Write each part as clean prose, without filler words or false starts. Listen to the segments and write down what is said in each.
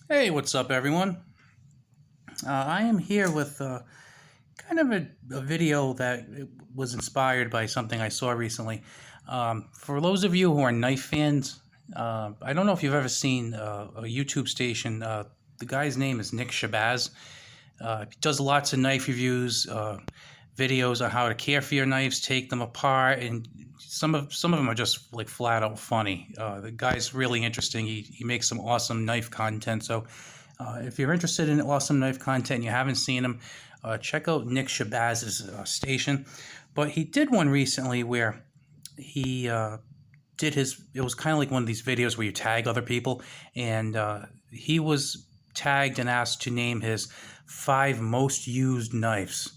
Hey, what's up, everyone? I am here with kind of a video that was inspired by something I saw recently. For those of you who are knife fans, I don't know if you've ever seen a YouTube station. The guy's name is Nick Shabazz. He does lots of knife reviews, videos on how to care for your knives, take them apart, and some of them are just like flat out funny. The guy's really interesting. He makes some awesome knife content. So if you're interested in awesome knife content and you haven't seen him, check out Nick Shabazz's station. But he did one recently where he did his. It was kind of like one of these videos where you tag other people, and he was tagged and asked to name his 5 most used knives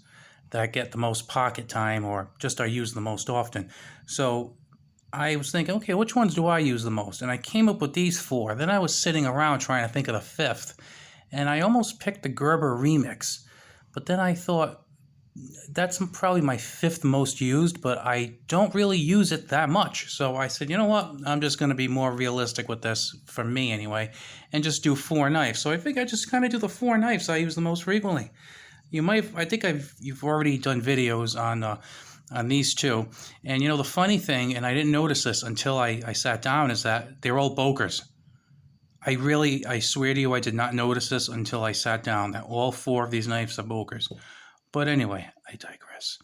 that get the most pocket time or just are used the most often. So I was thinking, okay, which ones do I use the most? And I came up with these 4. Then I was sitting around trying to think of the 5th, and I almost picked the Gerber Remix. But then I thought, that's probably my 5th most used, but I don't really use it that much. So I said, you know what? I'm just going to be more realistic with this, for me anyway, and just do 4 knives. So I think I just kind of do the 4 knives I use the most frequently. I think you've already done videos on these two, and the funny thing, and I didn't notice this until I sat down, is that they're all Bokers. I swear to you, I did not notice this until I sat down, that all 4 of these knives are Bokers. But anyway, I digress.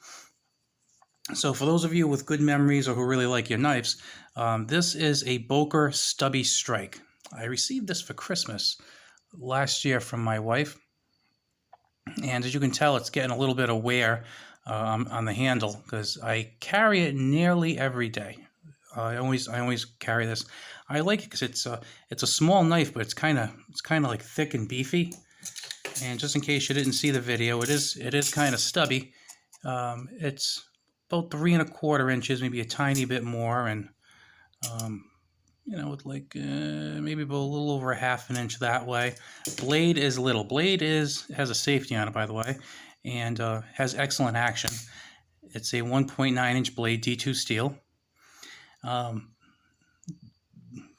So for those of you with good memories or who really like your knives, this is a Boker Stubby Strike. I received this for Christmas last year from my wife. And as you can tell, it's getting a little bit of wear on the handle because I carry it nearly every day. I always carry this. I like it because it's a small knife, but it's kind of like thick and beefy. And just in case you didn't see the video, it is kind of stubby. It's about 3¼ inches, maybe a tiny bit more, and with like maybe about a little over a ½ inch that way. Blade is little. Blade has a safety on it, by the way, and has excellent action. It's a 1.9-inch blade, D2 steel.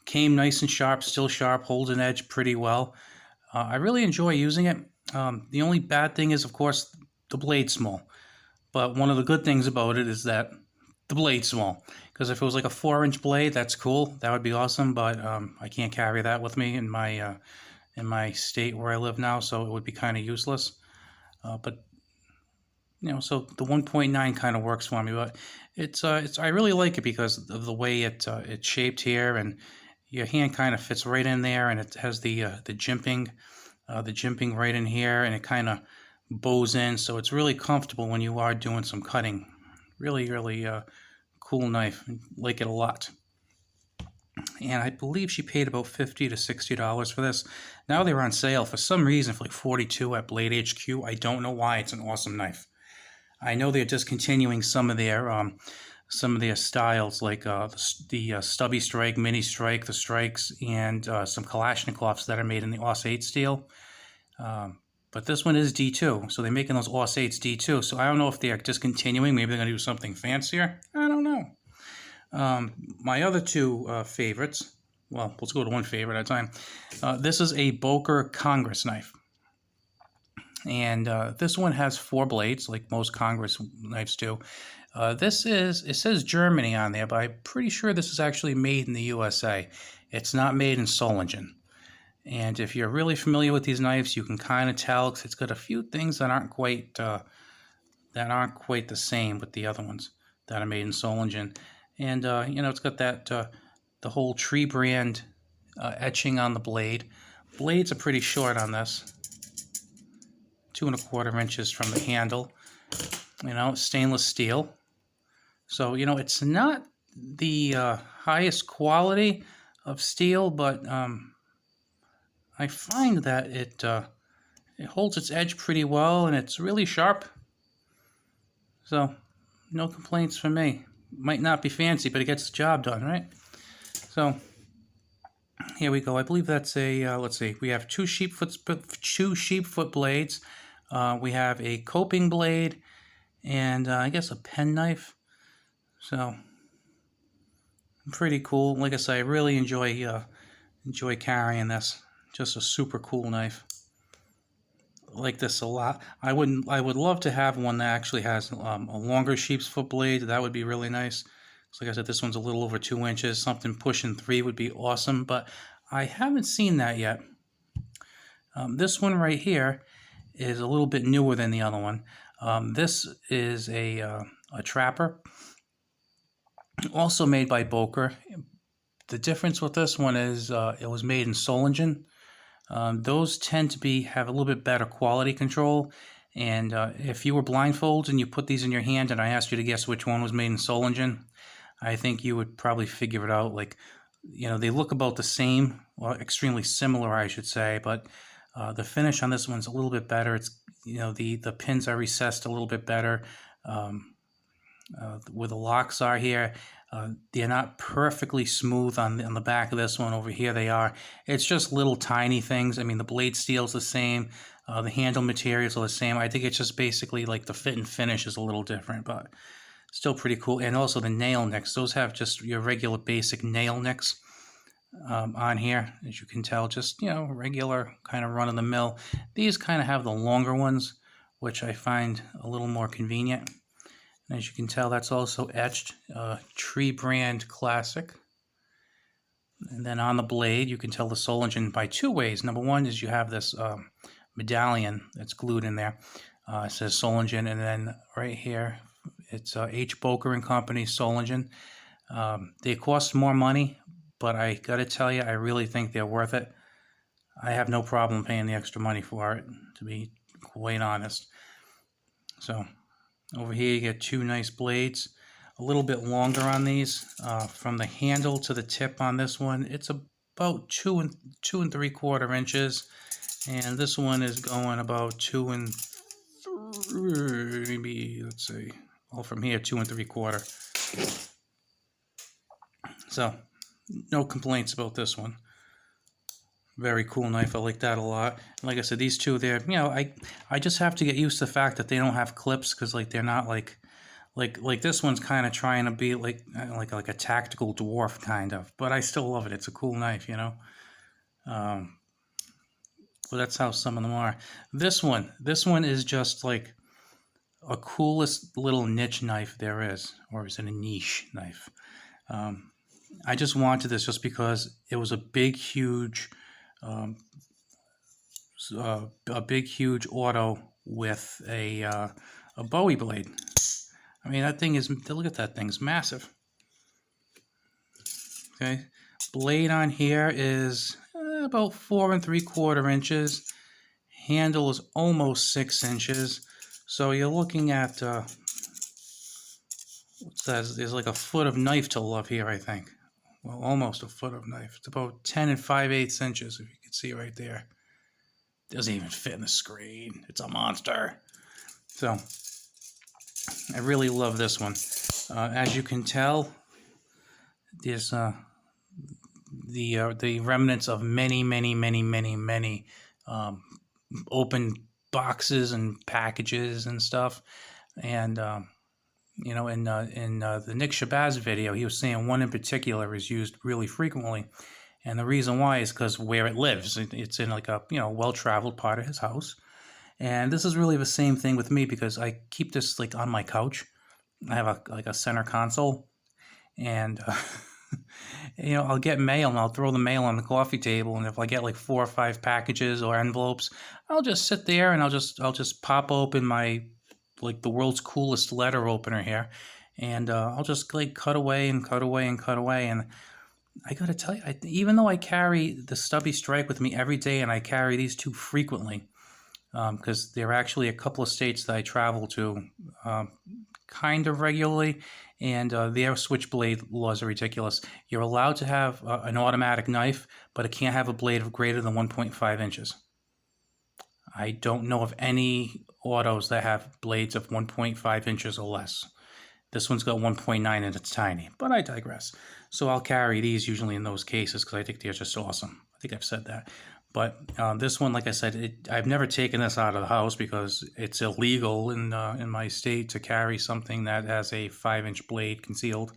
Came nice and sharp, still sharp, holds an edge pretty well. I really enjoy using it. The only bad thing is, of course, the blade's small. But one of the good things about it is that the blade's small. Because if it was like a 4-inch blade, that's cool. That would be awesome. But I can't carry that with me in my state where I live now, so it would be kind of useless. But so the 1.9 kind of works for me. But it's I really like it because of the way it's shaped here, and your hand kind of fits right in there, and it has the jimping right in here, and it kind of bows in, so it's really comfortable when you are doing some cutting. Really, really cool knife. I like it a lot. And I believe she paid about $50 to $60 for this. Now they're on sale for some reason for like $42 at Blade HQ. I don't know why. It's an awesome knife. I know they're discontinuing some of their styles, like the Stubby Strike, Mini Strike, the Strikes, and some Kalashnikovs that are made in the Aus 8 steel. But this one is D2, so they're making those Aus 8s D2. So I don't know if they're discontinuing. Maybe they're going to do something fancier. I don't know. My other 2 favorites, well, let's go to one favorite at a time. This is a Boker Congress knife. And this one has 4 blades, like most Congress knives do. It says Germany on there, but I'm pretty sure this is actually made in the USA. It's not made in Solingen. And if you're really familiar with these knives, you can kind of tell because it's got a few things that aren't quite the same with the other ones that are made in Solingen. And it's got that the whole tree brand etching on the blade. Blades are pretty short on this, 2¼ inches from the handle. Stainless steel. So it's not the highest quality of steel, but I find that it holds its edge pretty well, and it's really sharp. So, no complaints from me. Might not be fancy, but it gets the job done, right? So, here we go. I believe that's a, let's see, we have 2 sheepfoot blades. We have a coping blade, and I guess a penknife. So, pretty cool. Like I say, I really enjoy carrying this. Just a super cool knife. I like this a lot. I would love to have one that actually has a longer sheep's foot blade. That would be really nice. So like I said, this one's a little over 2 inches. Something pushing 3 would be awesome, but I haven't seen that yet. This one right here is a little bit newer than the other one. This is a trapper, also made by Boker. The difference with this one is it was made in Solingen. Those tend to have a little bit better quality control. And if you were blindfolded and you put these in your hand and I asked you to guess which one was made in Solingen, I think you would probably figure it out. Like, they look about the same, or extremely similar, I should say, but the finish on this one's a little bit better. It's, the pins are recessed a little bit better. Where the locks are here, they're not perfectly smooth on the back of this one. Over here they are. It's just little tiny things. I mean, the blade steel's the same. The handle materials are the same. I think it's just basically like the fit and finish is a little different, but still pretty cool. And also the nail nicks. Those have just your regular basic nail nicks on here, as you can tell. Just, regular kind of run-of-the-mill. These kind of have the longer ones, which I find a little more convenient. And as you can tell, that's also etched, Tree Brand Classic. And then on the blade, you can tell the Solingen by 2 ways. Number one is you have this medallion that's glued in there. It says Solingen, and then right here, it's H. Boker and Company Solingen. They cost more money, but I got to tell you, I really think they're worth it. I have no problem paying the extra money for it, to be quite honest. So over here you get 2 nice blades, a little bit longer on these. From the handle to the tip on this one, it's about 2 and 3/4 inches, and this one is going about 2 and 3, maybe, let's see, well, from here 2 and 3/4. So no complaints about this one. Very cool knife. I like that a lot. Like I said, these two, they're, I just have to get used to the fact that they don't have clips, because like they're not like this one's kind of trying to be like a tactical dwarf kind of, but I still love it. It's a cool knife, Well, that's how some of them are. This one is just like a coolest little niche knife there is, or is it a niche knife? I just wanted this just because it was a big, huge auto with a Bowie blade. I mean, that thing is, look at that thing's massive. Okay, blade on here is about 4 3/4 inches. Handle is almost 6 inches. So you're looking at what's that? There's like a foot of knife to love here, I think. Well, almost a foot of knife. It's about 10 5/8 inches, if you can see right there. Doesn't even fit in the screen. It's a monster. So I really love this one. As you can tell, there's the remnants of many open boxes and packages and stuff. And in the Nick Shabazz video, he was saying one in particular is used really frequently. And the reason why is because where it lives. It's in like a well-traveled part of his house. And this is really the same thing with me, because I keep this like on my couch. I have a center console, and I'll get mail and I'll throw the mail on the coffee table. And if I get like 4 or 5 packages or envelopes, I'll just sit there and I'll just pop open my the world's coolest letter opener here, and I'll just like cut away. And I gotta tell you, even though I carry the Stubby Strike with me every day, and I carry these two frequently, because there are actually a couple of states that I travel to kind of regularly, and their switchblade laws are ridiculous. You're allowed to have an automatic knife, but it can't have a blade of greater than 1.5 inches. I don't know of any autos that have blades of 1.5 inches or less. This one's got 1.9 and it's tiny, but I digress. So I'll carry these usually in those cases because I think they're just awesome. I think I've said that. But this one, like I said, I've never taken this out of the house because it's illegal in my state to carry something that has a 5-inch blade concealed.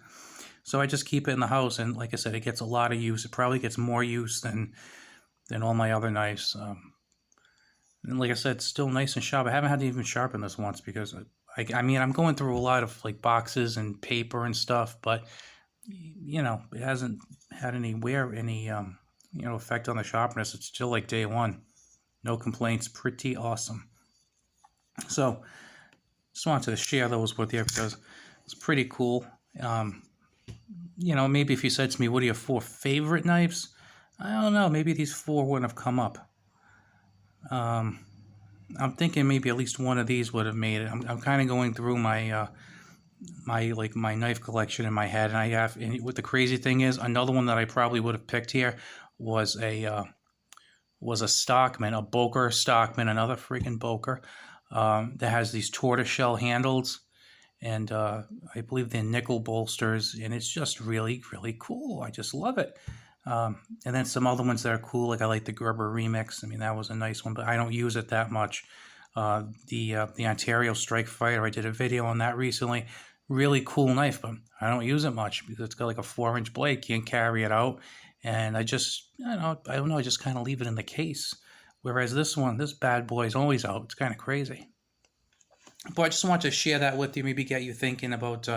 So I just keep it in the house, and like I said, it gets a lot of use. It probably gets more use than than all my other knives. And like I said, it's still nice and sharp. I haven't had to even sharpen this once because I mean, I'm going through a lot of like boxes and paper and stuff, but it hasn't had any effect on the sharpness. It's still like day one. No complaints. Pretty awesome. So just wanted to share those with you because it's pretty cool. Maybe if you said to me, what are your 4 favorite knives? I don't know. Maybe these 4 wouldn't have come up. I'm thinking maybe at least one of these would have made it. I'm kind of going through my my knife collection in my head, and what the crazy thing is, another one that I probably would have picked here was a Stockman, a Boker Stockman, another freaking Boker, that has these tortoiseshell handles, and I believe they're nickel bolsters, and it's just really, really cool. I just love it. And then some other ones that are cool, like I like the Gerber Remix. I mean, that was a nice one, but I don't use it that much. The Ontario Strike Fighter, I did a video on that recently. Really cool knife, but I don't use it much because it's got like a 4-inch blade. Can't carry it out, and I don't know. I just kind of leave it in the case. Whereas this bad boy is always out. It's kind of crazy. But I just want to share that with you, maybe get you thinking about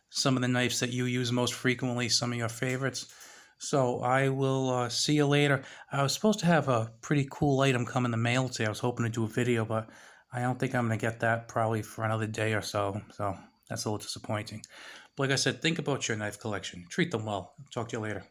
some of the knives that you use most frequently, some of your favorites. So I will see you later. I was supposed to have a pretty cool item come in the mail today. I was hoping to do a video, but I don't think I'm going to get that probably for another day or so. So that's a little disappointing. But like I said, think about your knife collection. Treat them well. Talk to you later.